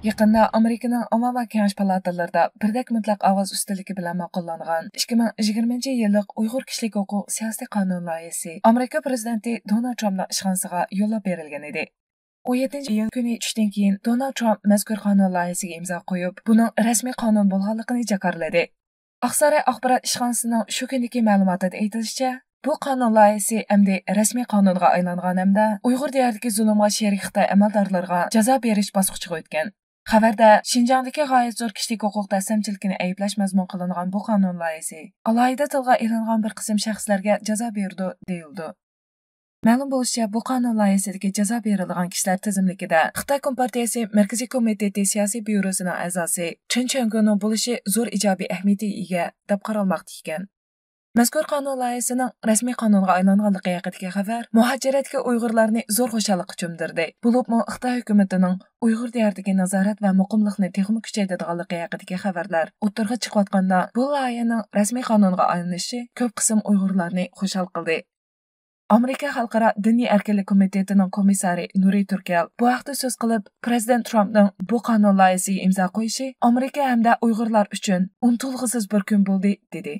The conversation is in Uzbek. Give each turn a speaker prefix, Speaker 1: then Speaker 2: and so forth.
Speaker 1: Yaqında Amerikaning Ommaviy Kengash palatalarida birdek mutlaq ovoz ustunligi bilan ma'qullangan 2020-yillik Uyg'ur kishilik huquq siyosiy qonun loyihasi Amerika prezidenti Donald Trumpning ishxonasiga yo'llab berilgan edi. 17-iyun kuni tushdan keyin Donald Trump mazkur qonun loyihasiga imzo qo'yib, buning rasmiy qonun bo'lganligini jakarladi. Oqsaray axborot ishxonasining shu kundagi ma'lumotida aytilishicha, bu qonun loyihasi endi rasmiy qonunga aylangan hamda Uyg'ur diyoridagi zulmga sherik Xitoy amaldorlarga jazo berish bosqichiga o'tgan. Xabarda Şinjandagi g'oyat zo'r kishilik huquq dastamchiligini ayblash mazmun qilingan bu qonun loyihasi alohida tilga ilingan bir qism shaxslarga jazo berdi deyildi. Ma'lum bo'lishicha, bu qonun loyihasidagi jazo berilgan kishilar tizimligida Xitoy Kompartiyasi Markaziy komiteti siyosiy byurosining a'zosi Chen Changguning bo'lishi zo'r ijobiy ahamiyatga ega deb qaralmoqda ekan. Mazkur qonun loyihasining rasmiy qonunga aylanganligi haqidagi xabar muhojiratga Uyg'urlarni zo'r xushallikqa cho'mdirdi. Bo'libmi Xitoy hukumatining Uyg'ur diyoridagi nazorat va muqimlikni texnik kuchaytirganligi haqidagi xabarlar o'ttirg'a chiqayotganda, bu loyihaning rasmiy qonunga aylanishi ko'p qism Uyg'urlarni xushal qildi. Amerika Xalqaro Diniy erkinlik komitetining komissari Nuri Turkel bu haqda so'z qilib, Prezident Trumpning bu qonun loyihasiga imzo qo'yishi Amerika hamda Uyg'urlar uchun unutilg'isiz bir kun bo'ldi dedi.